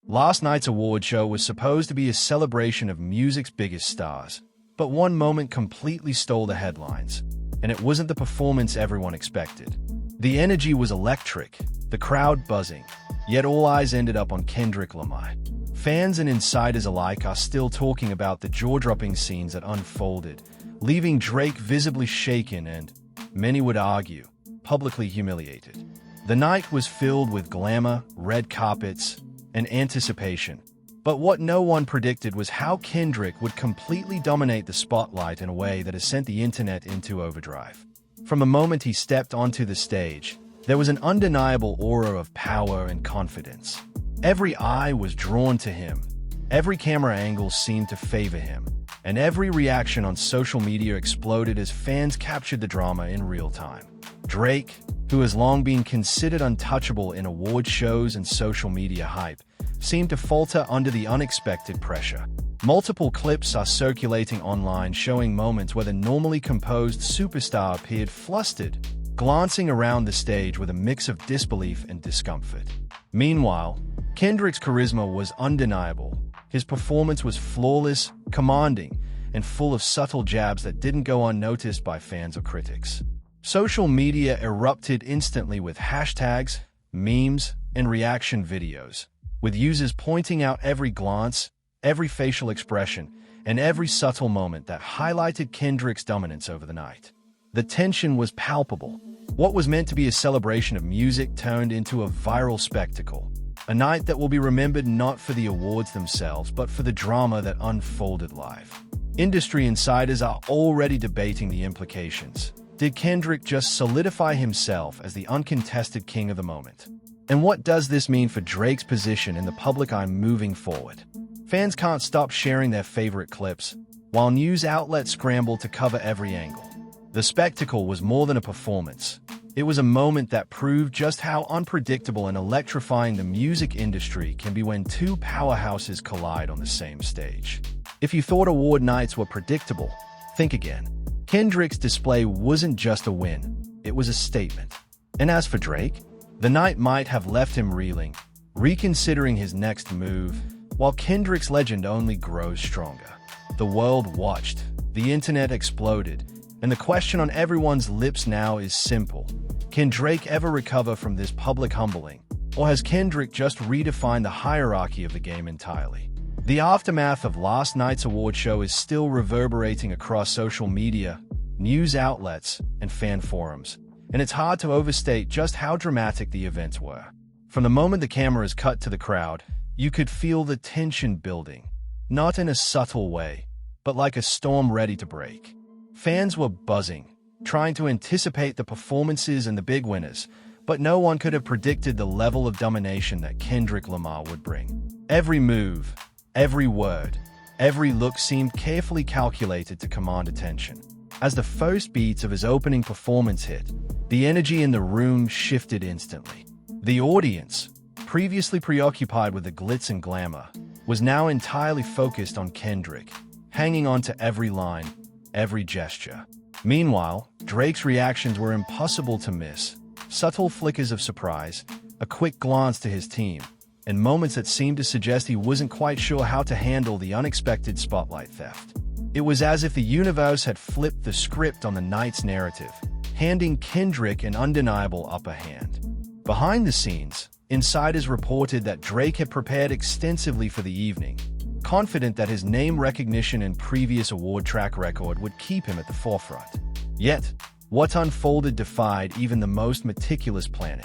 Last night's award show was supposed to be a celebration of music's biggest stars, but one moment completely stole the headlines, and it wasn't the performance everyone expected. The energy was electric, the crowd buzzing, yet all eyes ended up on Kendrick Lamar. Fans and insiders alike are still talking about the jaw-dropping scenes that unfolded, leaving Drake visibly shaken and, many would argue, publicly humiliated. The night was filled with glamour, red carpets, and anticipation. But what no one predicted was how Kendrick would completely dominate the spotlight in a way that has sent the internet into overdrive. From the moment he stepped onto the stage, there was an undeniable aura of power and confidence. Every eye was drawn to him, every camera angle seemed to favor him, and every reaction on social media exploded as fans captured the drama in real time. Drake, who has long been considered untouchable in award shows and social media hype, seemed to falter under the unexpected pressure. Multiple clips are circulating online showing moments where the normally composed superstar appeared flustered, glancing around the stage with a mix of disbelief and discomfort. Meanwhile, Kendrick's charisma was undeniable. His performance was flawless, commanding, and full of subtle jabs that didn't go unnoticed by fans or critics. Social media erupted instantly with hashtags, memes, and reaction videos, with users pointing out every glance, every facial expression, and every subtle moment that highlighted Kendrick's dominance over the night. The tension was palpable. What was meant to be a celebration of music turned into a viral spectacle, a night that will be remembered not for the awards themselves, but for the drama that unfolded live. Industry insiders are already debating the implications. Did Kendrick just solidify himself as the uncontested king of the moment? And what does this mean for Drake's position in the public eye moving forward? Fans can't stop sharing their favorite clips, while news outlets scramble to cover every angle. The spectacle was more than a performance. It was a moment that proved just how unpredictable and electrifying the music industry can be when two powerhouses collide on the same stage. If you thought award nights were predictable, think again. Kendrick's display wasn't just a win, it was a statement. And as for Drake, the night might have left him reeling, reconsidering his next move, while Kendrick's legend only grows stronger. The world watched, the internet exploded, and the question on everyone's lips now is simple. Can Drake ever recover from this public humbling, or has Kendrick just redefined the hierarchy of the game entirely? The aftermath of last night's award show is still reverberating across social media, news outlets, and fan forums, and it's hard to overstate just how dramatic the events were. From the moment the cameras cut to the crowd, you could feel the tension building, not in a subtle way, but like a storm ready to break. Fans were buzzing, trying to anticipate the performances and the big winners, but no one could have predicted the level of domination that Kendrick Lamar would bring. Every move, every word, every look seemed carefully calculated to command attention. As the first beats of his opening performance hit, the energy in the room shifted instantly. The audience, previously preoccupied with the glitz and glamour, was now entirely focused on Kendrick, hanging on to every line, every gesture. Meanwhile, Drake's reactions were impossible to miss. Subtle flickers of surprise, a quick glance to his team, and moments that seemed to suggest he wasn't quite sure how to handle the unexpected spotlight theft. It was as if the universe had flipped the script on the night's narrative, handing Kendrick an undeniable upper hand. Behind the scenes, insiders reported that Drake had prepared extensively for the evening, confident that his name recognition and previous award track record would keep him at the forefront. Yet, what unfolded defied even the most meticulous planning.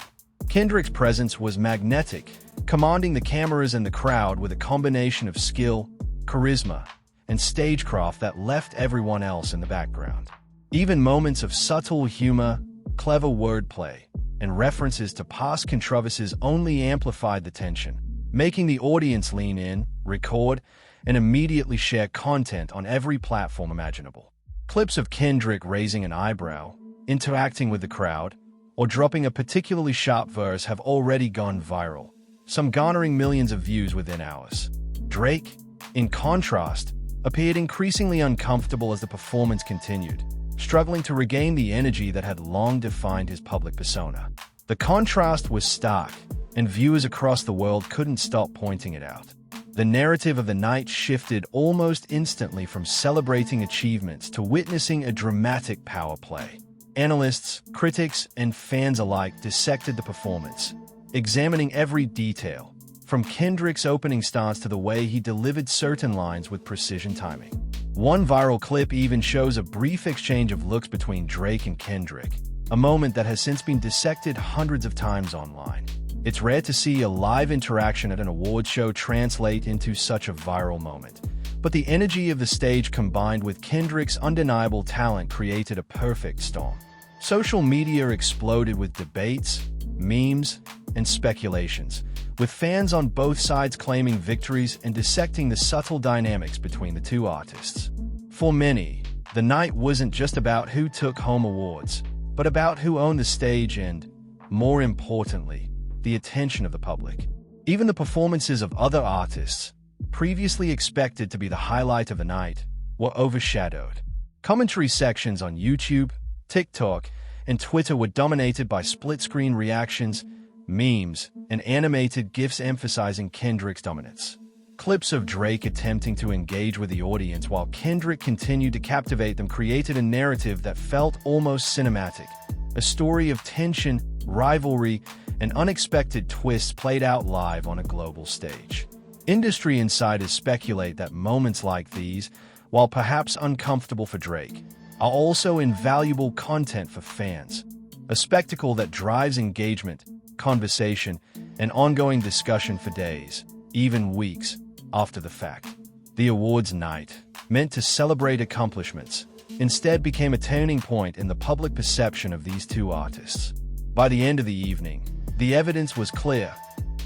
Kendrick's presence was magnetic, commanding the cameras and the crowd with a combination of skill, charisma, and stagecraft that left everyone else in the background. Even moments of subtle humor, clever wordplay, and references to past controversies only amplified the tension, making the audience lean in, record, and immediately share content on every platform imaginable. Clips of Kendrick raising an eyebrow, interacting with the crowd, or dropping a particularly sharp verse have already gone viral, some garnering millions of views within hours. Drake, in contrast, appeared increasingly uncomfortable as the performance continued, struggling to regain the energy that had long defined his public persona. The contrast was stark. and viewers across the world couldn't stop pointing it out. The narrative of the night shifted almost instantly from celebrating achievements to witnessing a dramatic power play. Analysts, critics, and fans alike dissected the performance, examining every detail, from Kendrick's opening stance to the way he delivered certain lines with precision timing. One viral clip even shows a brief exchange of looks between Drake and Kendrick, a moment that has since been dissected hundreds of times online. It's rare to see a live interaction at an award show translate into such a viral moment, but the energy of the stage combined with Kendrick's undeniable talent created a perfect storm. Social media exploded with debates, memes, and speculations, with fans on both sides claiming victories and dissecting the subtle dynamics between the two artists. For many, the night wasn't just about who took home awards, but about who owned the stage and, more importantly, the attention of the public. Even the performances of other artists, previously expected to be the highlight of the night, were overshadowed. Commentary sections on YouTube, TikTok, and Twitter were dominated by split-screen reactions, memes, and animated GIFs emphasizing Kendrick's dominance. Clips of Drake attempting to engage with the audience while Kendrick continued to captivate them created a narrative that felt almost cinematic. A story of tension, rivalry, and unexpected twists played out live on a global stage. Industry insiders speculate that moments like these, while perhaps uncomfortable for Drake, are also invaluable content for fans. A spectacle that drives engagement, conversation, and ongoing discussion for days, even weeks, after the fact. The awards night, meant to celebrate accomplishments, instead became a turning point in the public perception of these two artists. By the end of the evening, the evidence was clear.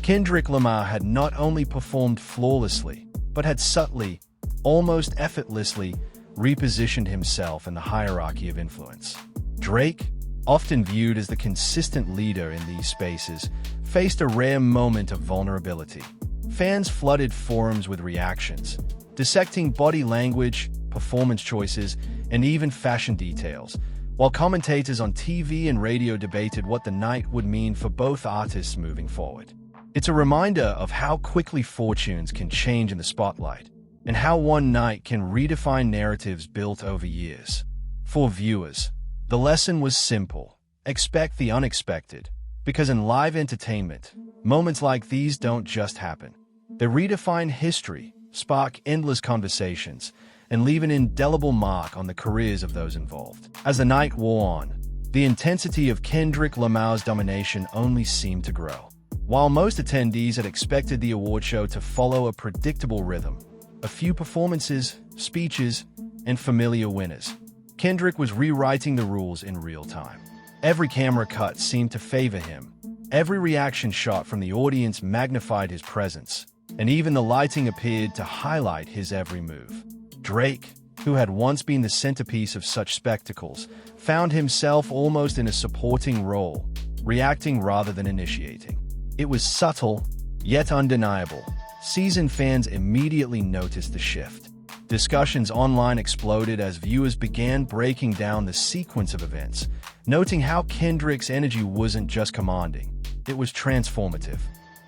Kendrick Lamar had not only performed flawlessly, but had subtly, almost effortlessly, repositioned himself in the hierarchy of influence. Drake, often viewed as the consistent leader in these spaces, faced a rare moment of vulnerability. Fans flooded forums with reactions, dissecting body language, performance choices, and even fashion details, while commentators on TV and radio debated what the night would mean for both artists moving forward. It's a reminder of how quickly fortunes can change in the spotlight, and how one night can redefine narratives built over years. For viewers, the lesson was simple: expect the unexpected, because in live entertainment, moments like these don't just happen. They redefine history, spark endless conversations, and leave an indelible mark on the careers of those involved. As the night wore on, the intensity of Kendrick Lamar's domination only seemed to grow. While most attendees had expected the award show to follow a predictable rhythm, a few performances, speeches, and familiar winners, Kendrick was rewriting the rules in real time. Every camera cut seemed to favor him. Every reaction shot from the audience magnified his presence, and even the lighting appeared to highlight his every move. Drake, who had once been the centerpiece of such spectacles, found himself almost in a supporting role, reacting rather than initiating. It was subtle, yet undeniable. Seasoned fans immediately noticed the shift. Discussions online exploded as viewers began breaking down the sequence of events, noting how Kendrick's energy wasn't just commanding, it was transformative.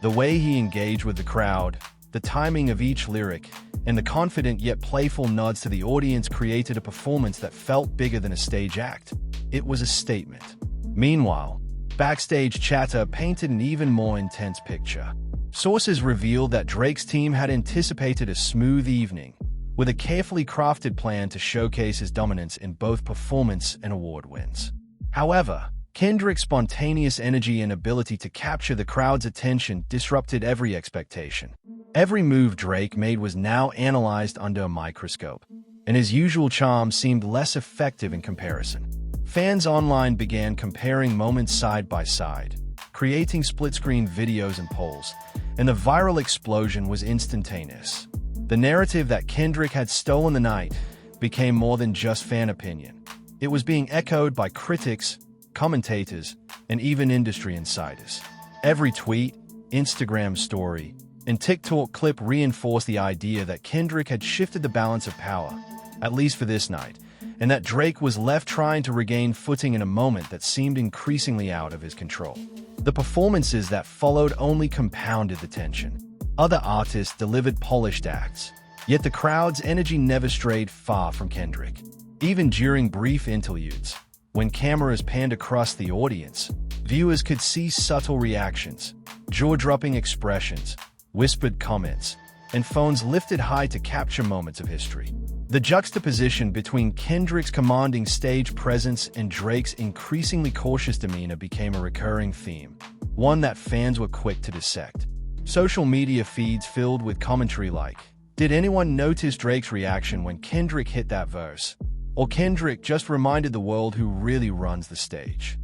The way he engaged with the crowd, the timing of each lyric, and the confident yet playful nods to the audience created a performance that felt bigger than a stage act. It was a statement. Meanwhile, backstage chatter painted an even more intense picture. Sources revealed that Drake's team had anticipated a smooth evening, with a carefully crafted plan to showcase his dominance in both performance and award wins. However, Kendrick's spontaneous energy and ability to capture the crowd's attention disrupted every expectation. Every move Drake made was now analyzed under a microscope, and his usual charm seemed less effective in comparison. Fans online began comparing moments side by side, creating split-screen videos and polls, and the viral explosion was instantaneous. The narrative that Kendrick had stolen the night became more than just fan opinion. It was being echoed by critics, commentators, and even industry insiders. Every tweet, Instagram story, and TikTok clip reinforced the idea that Kendrick had shifted the balance of power, at least for this night, and that Drake was left trying to regain footing in a moment that seemed increasingly out of his control. The performances that followed only compounded the tension. Other artists delivered polished acts, yet the crowd's energy never strayed far from Kendrick. Even during brief interludes, when cameras panned across the audience, viewers could see subtle reactions, jaw-dropping expressions, whispered comments, and phones lifted high to capture moments of history. The juxtaposition between Kendrick's commanding stage presence and Drake's increasingly cautious demeanor became a recurring theme, one that fans were quick to dissect. Social media feeds filled with commentary like, "Did anyone notice Drake's reaction when Kendrick hit that verse?" Or "Kendrick just reminded the world who really runs the stage."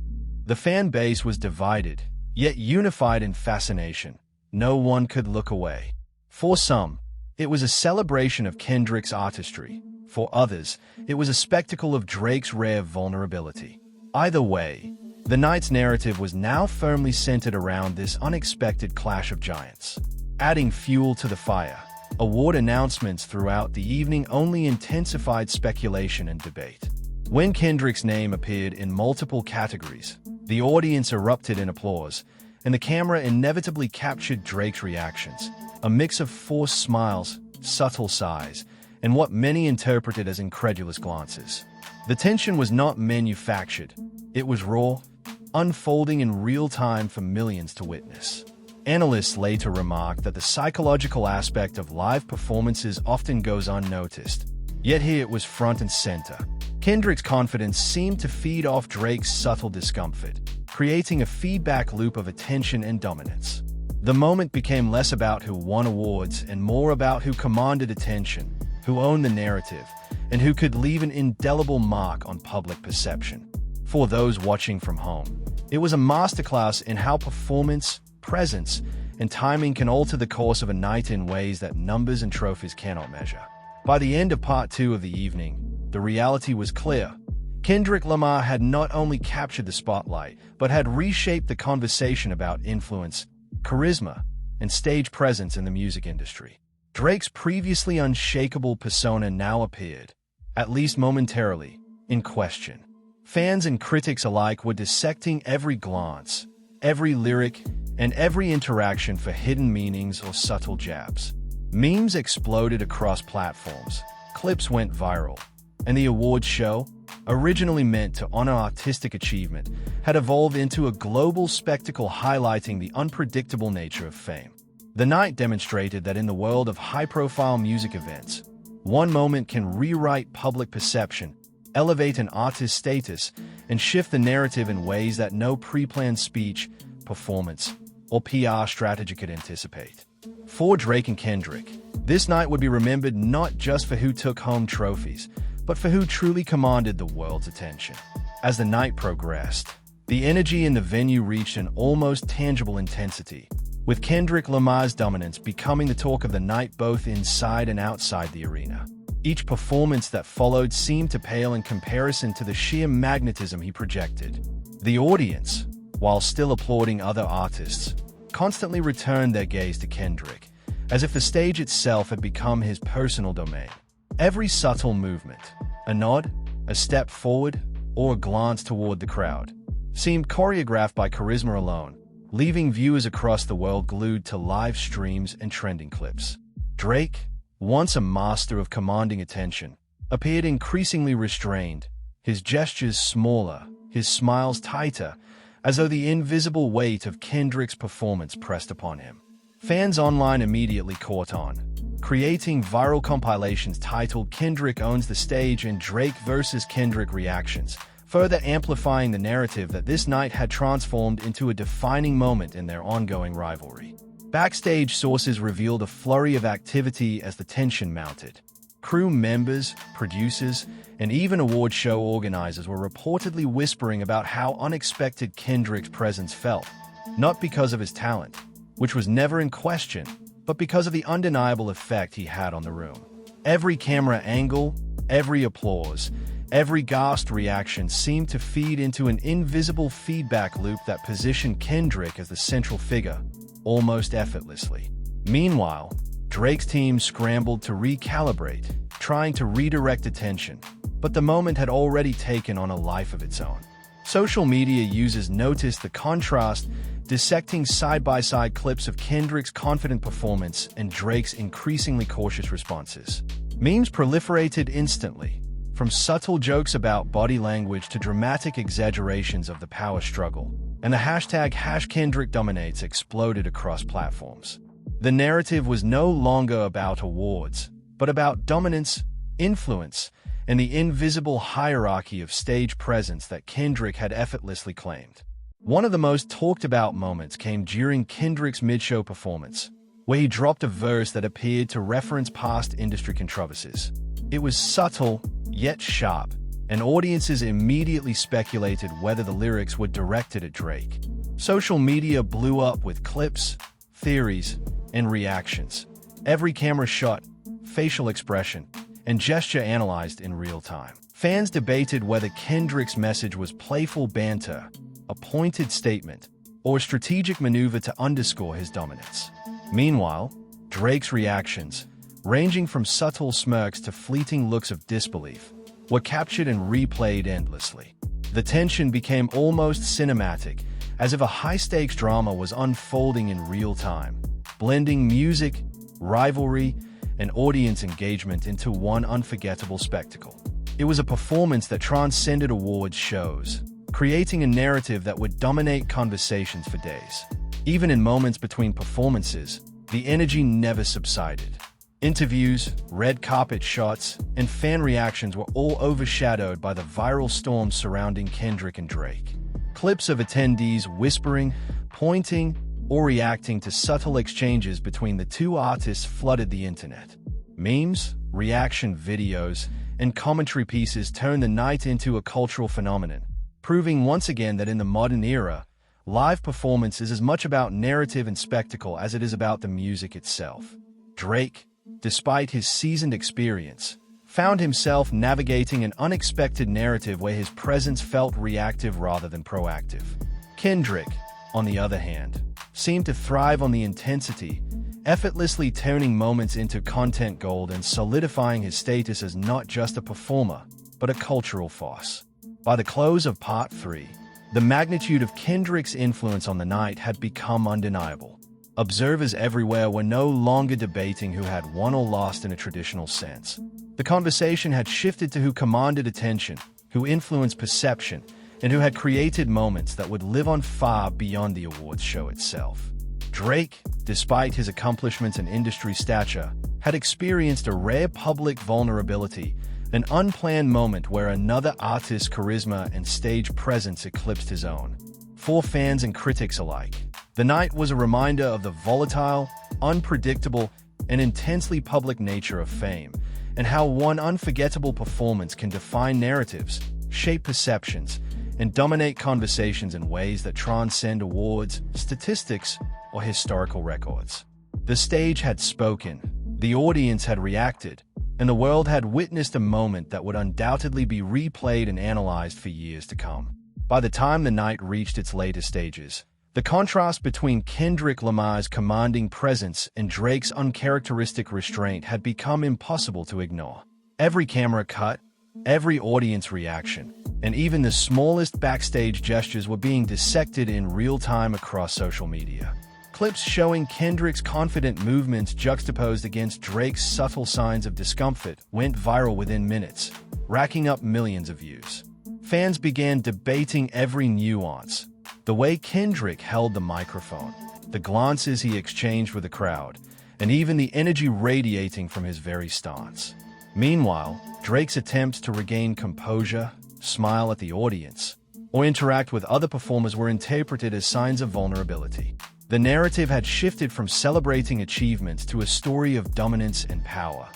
The fan base was divided, yet unified in fascination. No one could look away. For some, it was a celebration of Kendrick's artistry. For others, it was a spectacle of Drake's rare vulnerability. Either way, the night's narrative was now firmly centered around this unexpected clash of giants. Adding fuel to the fire, award announcements throughout the evening only intensified speculation and debate. When Kendrick's name appeared in multiple categories, the audience erupted in applause, and the camera inevitably captured Drake's reactions, a mix of forced smiles, subtle sighs, and what many interpreted as incredulous glances. The tension was not manufactured. It was raw, unfolding in real time for millions to witness. Analysts later remarked that the psychological aspect of live performances often goes unnoticed, yet here it was front and center. Kendrick's confidence seemed to feed off Drake's subtle discomfort, creating a feedback loop of attention and dominance. The moment became less about who won awards and more about who commanded attention, who owned the narrative, and who could leave an indelible mark on public perception. For those watching from home, it was a masterclass in how performance, presence, and timing can alter the course of a night in ways that numbers and trophies cannot measure. By the end of part 2 of the evening, the reality was clear. Kendrick Lamar had not only captured the spotlight, but had reshaped the conversation about influence, charisma, and stage presence in the music industry. Drake's previously unshakable persona now appeared, at least momentarily, in question. Fans and critics alike were dissecting every glance, every lyric, and every interaction for hidden meanings or subtle jabs. Memes exploded across platforms, clips went viral, and the awards show, originally meant to honor artistic achievement, had evolved into a global spectacle highlighting the unpredictable nature of fame. The night demonstrated that in the world of high-profile music events, one moment can rewrite public perception, elevate an artist's status, and shift the narrative in ways that no pre-planned speech, performance, or PR strategy could anticipate. For Drake and Kendrick, this night would be remembered not just for who took home trophies, but for who truly commanded the world's attention. As the night progressed, the energy in the venue reached an almost tangible intensity, with Kendrick Lamar's dominance becoming the talk of the night both inside and outside the arena. Each performance that followed seemed to pale in comparison to the sheer magnetism he projected. The audience, while still applauding other artists, constantly returned their gaze to Kendrick, as if the stage itself had become his personal domain. Every subtle movement, a nod, a step forward, or a glance toward the crowd, seemed choreographed by charisma alone, leaving viewers across the world glued to live streams and trending clips. Drake, once a master of commanding attention, appeared increasingly restrained, his gestures smaller, his smiles tighter, as though the invisible weight of Kendrick's performance pressed upon him. Fans online immediately caught on, creating viral compilations titled "Kendrick Owns the Stage" and "Drake vs. Kendrick Reactions," further amplifying the narrative that this night had transformed into a defining moment in their ongoing rivalry. Backstage sources revealed a flurry of activity as the tension mounted. Crew members, producers, and even award show organizers were reportedly whispering about how unexpected Kendrick's presence felt, not because of his talent, which was never in question, but because of the undeniable effect he had on the room. Every camera angle, every applause, every gasped reaction seemed to feed into an invisible feedback loop that positioned Kendrick as the central figure, almost effortlessly. Meanwhile, Drake's team scrambled to recalibrate, trying to redirect attention, but the moment had already taken on a life of its own. Social media users noticed the contrast dissecting side-by-side clips of Kendrick's confident performance and Drake's increasingly cautious responses. Memes proliferated instantly, from subtle jokes about body language to dramatic exaggerations of the power struggle, and the hashtag #KendrickDominates exploded across platforms. The narrative was no longer about awards, but about dominance, influence, and the invisible hierarchy of stage presence that Kendrick had effortlessly claimed. One of the most talked-about moments came during Kendrick's mid-show performance, where he dropped a verse that appeared to reference past industry controversies. It was subtle, yet sharp, and audiences immediately speculated whether the lyrics were directed at Drake. Social media blew up with clips, theories, and reactions. Every camera shot, facial expression, and gesture analyzed in real time. Fans debated whether Kendrick's message was playful banter, a pointed statement, or a strategic maneuver to underscore his dominance. Meanwhile, Drake's reactions, ranging from subtle smirks to fleeting looks of disbelief, were captured and replayed endlessly. The tension became almost cinematic, as if a high-stakes drama was unfolding in real time, blending music, rivalry, and audience engagement into one unforgettable spectacle. It was a performance that transcended awards shows, creating a narrative that would dominate conversations for days. Even in moments between performances, the energy never subsided. Interviews, red carpet shots, and fan reactions were all overshadowed by the viral storm surrounding Kendrick and Drake. Clips of attendees whispering, pointing, or reacting to subtle exchanges between the two artists flooded the internet. Memes, reaction videos, and commentary pieces turned the night into a cultural phenomenon, proving once again that in the modern era, live performance is as much about narrative and spectacle as it is about the music itself. Drake, despite his seasoned experience, found himself navigating an unexpected narrative where his presence felt reactive rather than proactive. Kendrick, on the other hand, seemed to thrive on the intensity, effortlessly turning moments into content gold and solidifying his status as not just a performer, but a cultural force. By the close of Part 3, the magnitude of Kendrick's influence on the night had become undeniable. Observers everywhere were no longer debating who had won or lost in a traditional sense. The conversation had shifted to who commanded attention, who influenced perception, and who had created moments that would live on far beyond the awards show itself. Drake, despite his accomplishments and industry stature, had experienced a rare public vulnerability, an unplanned moment where another artist's charisma and stage presence eclipsed his own. For fans and critics alike, the night was a reminder of the volatile, unpredictable, and intensely public nature of fame, and how one unforgettable performance can define narratives, shape perceptions, and dominate conversations in ways that transcend awards, statistics, or historical records. The stage had spoken, the audience had reacted, and the world had witnessed a moment that would undoubtedly be replayed and analyzed for years to come. By the time the night reached its later stages, the contrast between Kendrick Lamar's commanding presence and Drake's uncharacteristic restraint had become impossible to ignore. Every camera cut, every audience reaction, and even the smallest backstage gestures were being dissected in real time across social media. Clips showing Kendrick's confident movements juxtaposed against Drake's subtle signs of discomfort went viral within minutes, racking up millions of views. Fans began debating every nuance, the way Kendrick held the microphone, the glances he exchanged with the crowd, and even the energy radiating from his very stance. Meanwhile, Drake's attempts to regain composure, smile at the audience, or interact with other performers were interpreted as signs of vulnerability. The narrative had shifted from celebrating achievements to a story of dominance and power,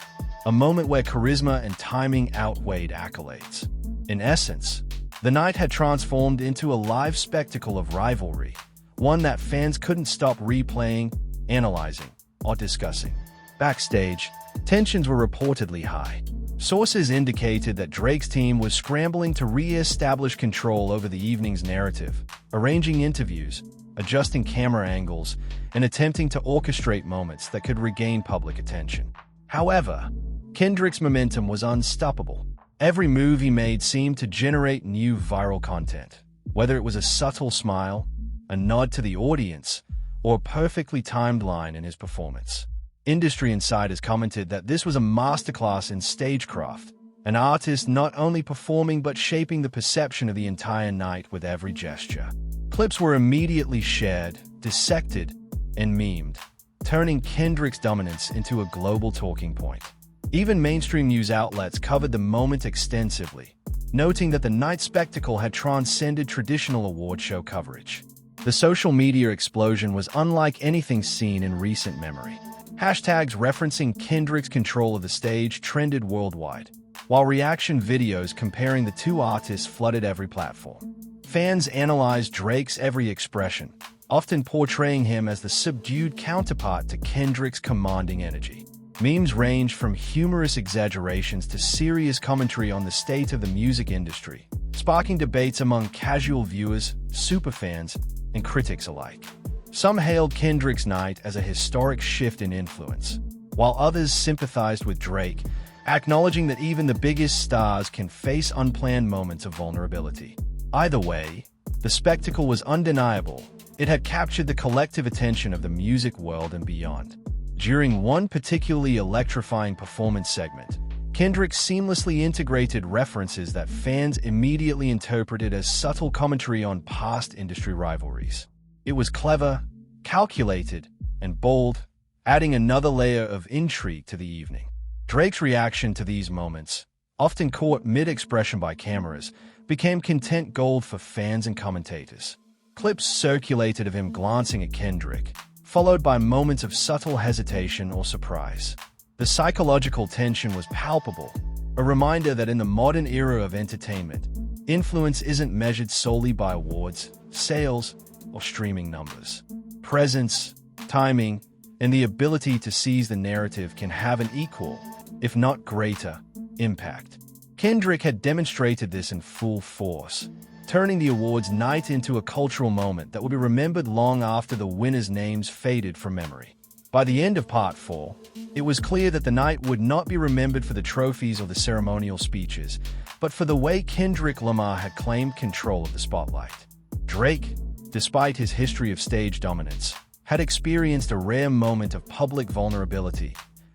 a moment where charisma and timing outweighed accolades. In essence, the night had transformed into a live spectacle of rivalry, one that fans couldn't stop replaying, analyzing, or discussing. Backstage, tensions were reportedly high. Sources indicated that Drake's team was scrambling to re-establish control over the evening's narrative, arranging interviews, adjusting camera angles, and attempting to orchestrate moments that could regain public attention. However, Kendrick's momentum was unstoppable. Every move he made seemed to generate new viral content. Whether it was a subtle smile, a nod to the audience, or a perfectly timed line in his performance. Industry insiders commented that this was a masterclass in stagecraft, an artist not only performing but shaping the perception of the entire night with every gesture. Clips were immediately shared, dissected, and memed, turning Kendrick's dominance into a global talking point. Even mainstream news outlets covered the moment extensively, noting that the night's spectacle had transcended traditional award show coverage. The social media explosion was unlike anything seen in recent memory. Hashtags referencing Kendrick's control of the stage trended worldwide, while reaction videos comparing the two artists flooded every platform. Fans analyzed Drake's every expression, often portraying him as the subdued counterpart to Kendrick's commanding energy. Memes ranged from humorous exaggerations to serious commentary on the state of the music industry, sparking debates among casual viewers, superfans, and critics alike. Some hailed Kendrick's night as a historic shift in influence, while others sympathized with Drake, acknowledging that even the biggest stars can face unplanned moments of vulnerability. Either way, the spectacle was undeniable. It had captured the collective attention of the music world and beyond. During one particularly electrifying performance segment, Kendrick seamlessly integrated references that fans immediately interpreted as subtle commentary on past industry rivalries. It was clever, calculated, and bold, adding another layer of intrigue to the evening. Drake's reaction to these moments, often caught mid-expression by cameras, became content gold for fans and commentators. Clips circulated of him glancing at Kendrick, followed by moments of subtle hesitation or surprise. The psychological tension was palpable, a reminder that in the modern era of entertainment, influence isn't measured solely by awards, sales, or streaming numbers. Presence, timing, and the ability to seize the narrative can have an equal, if not greater, impact. Kendrick had demonstrated this in full force, turning the awards night into a cultural moment that will be remembered long after the winners' names faded from memory. By the end of Part 4, it was clear that the night would not be remembered for the trophies or the ceremonial speeches, but for the way Kendrick Lamar had claimed control of the spotlight. Drake, despite his history of stage dominance, had experienced a rare moment of public vulnerability,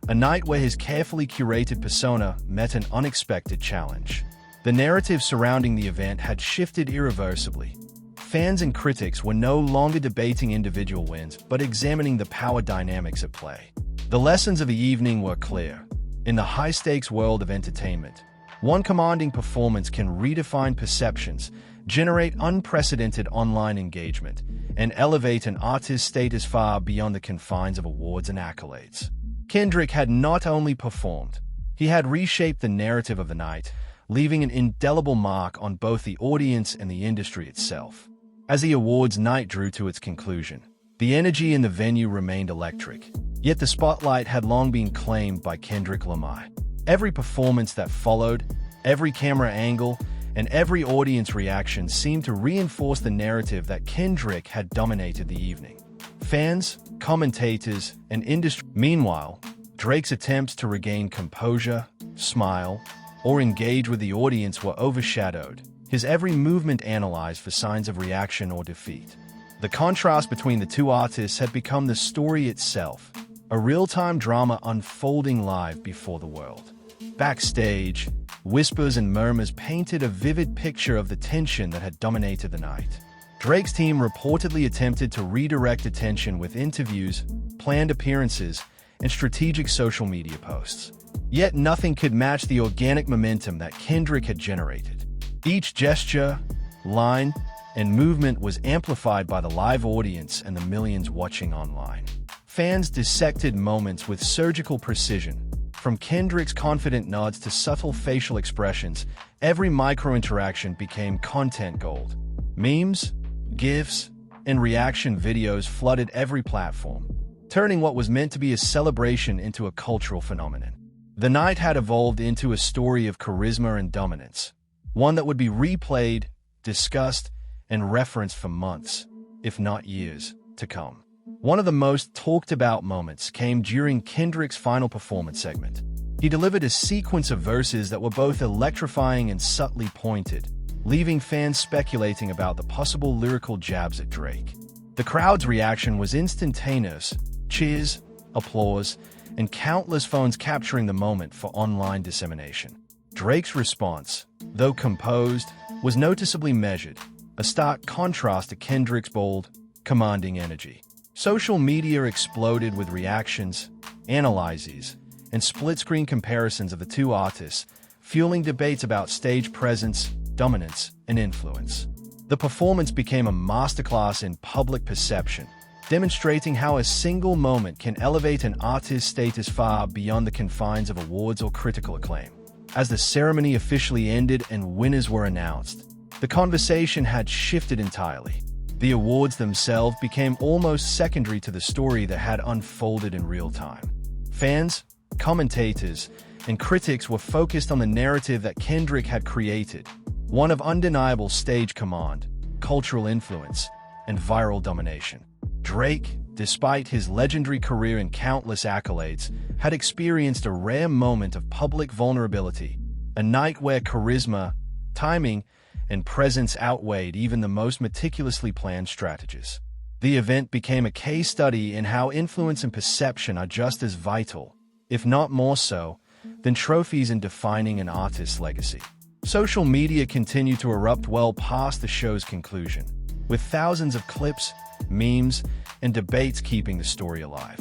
a night where his carefully curated persona met an unexpected challenge. The narrative surrounding the event had shifted irreversibly. Fans and critics were no longer debating individual wins, but examining the power dynamics at play. The lessons of the evening were clear. In the high-stakes world of entertainment, one commanding performance can redefine perceptions, generate unprecedented online engagement, and elevate an artist's status far beyond the confines of awards and accolades. Kendrick had not only performed, he had reshaped the narrative of the night, leaving an indelible mark on both the audience and the industry itself. As the awards night drew to its conclusion, the energy in the venue remained electric, yet the spotlight had long been claimed by Kendrick Lamar. Every performance that followed, every camera angle, and every audience reaction seemed to reinforce the narrative that Kendrick had dominated the evening. Fans, commentators, and industry. Meanwhile, Drake's attempts to regain composure, smile, or engage with the audience were overshadowed, his every movement analyzed for signs of reaction or defeat. The contrast between the two artists had become the story itself, a real-time drama unfolding live before the world. Backstage, whispers and murmurs painted a vivid picture of the tension that had dominated the night. Drake's team reportedly attempted to redirect attention with interviews, planned appearances, and strategic social media posts. Yet nothing could match the organic momentum that Kendrick had generated. Each gesture, line, and movement was amplified by the live audience and the millions watching online. Fans dissected moments with surgical precision. From Kendrick's confident nods to subtle facial expressions, every micro-interaction became content gold. Memes, GIFs, and reaction videos flooded every platform, turning what was meant to be a celebration into a cultural phenomenon. The night had evolved into a story of charisma and dominance, one that would be replayed, discussed, and referenced for months, if not years, to come. One of the most talked-about moments came during Kendrick's final performance segment. He delivered a sequence of verses that were both electrifying and subtly pointed, leaving fans speculating about the possible lyrical jabs at Drake. The crowd's reaction was instantaneous: cheers, applause, and countless phones capturing the moment for online dissemination. Drake's response, though composed, was noticeably measured, a stark contrast to Kendrick's bold, commanding energy. Social media exploded with reactions, analyses, and split-screen comparisons of the two artists, fueling debates about stage presence, dominance, and influence. The performance became a masterclass in public perception, demonstrating how a single moment can elevate an artist's status far beyond the confines of awards or critical acclaim. As the ceremony officially ended and winners were announced, the conversation had shifted entirely. The awards themselves became almost secondary to the story that had unfolded in real time. Fans, commentators, and critics were focused on the narrative that Kendrick had created, one of undeniable stage command, cultural influence, and viral domination. Drake, despite his legendary career and countless accolades, had experienced a rare moment of public vulnerability, a night where charisma, timing, and presence outweighed even the most meticulously planned strategies. The event became a case study in how influence and perception are just as vital, if not more so, than trophies in defining an artist's legacy. Social media continued to erupt well past the show's conclusion, with thousands of clips, memes, and debates keeping the story alive.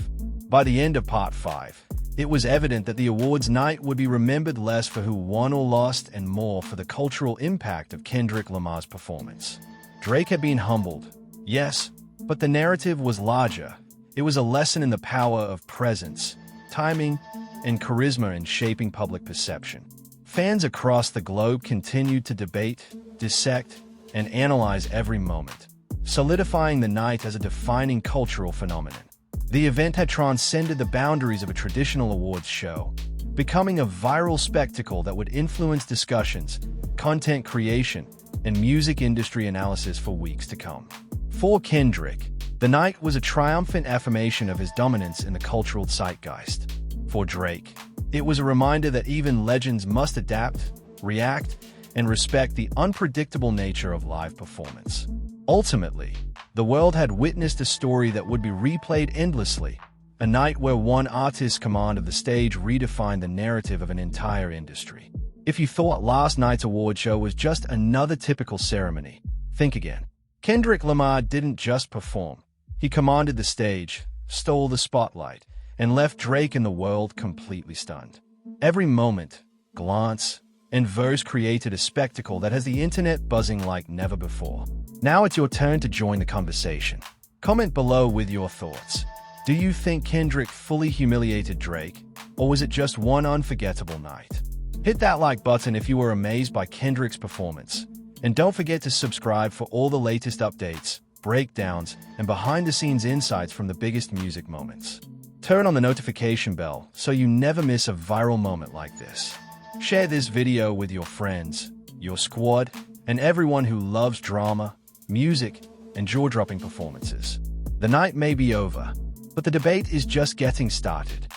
By the end of Part 5, it was evident that the awards night would be remembered less for who won or lost and more for the cultural impact of Kendrick Lamar's performance. Drake had been humbled, yes, but the narrative was larger. It was a lesson in the power of presence, timing, and charisma in shaping public perception. Fans across the globe continued to debate, dissect, and analyze every moment, solidifying the night as a defining cultural phenomenon. The event had transcended the boundaries of a traditional awards show, becoming a viral spectacle that would influence discussions, content creation, and music industry analysis for weeks to come. For Kendrick, the night was a triumphant affirmation of his dominance in the cultural zeitgeist. For Drake, it was a reminder that even legends must adapt, react, and respect the unpredictable nature of live performance. Ultimately, the world had witnessed a story that would be replayed endlessly, a night where one artist's command of the stage redefined the narrative of an entire industry. If you thought last night's award show was just another typical ceremony, think again. Kendrick Lamar didn't just perform. He commanded the stage, stole the spotlight, and left Drake and the world completely stunned. Every moment, glance, and verse created a spectacle that has the internet buzzing like never before. Now it's your turn to join the conversation. Comment below with your thoughts. Do you think Kendrick fully humiliated Drake, or was it just one unforgettable night? Hit that like button if you were amazed by Kendrick's performance. And don't forget to subscribe for all the latest updates, breakdowns, and behind-the-scenes insights from the biggest music moments. Turn on the notification bell so you never miss a viral moment like this. Share this video with your friends, your squad, and everyone who loves drama, music, and jaw-dropping performances. The night may be over, but the debate is just getting started.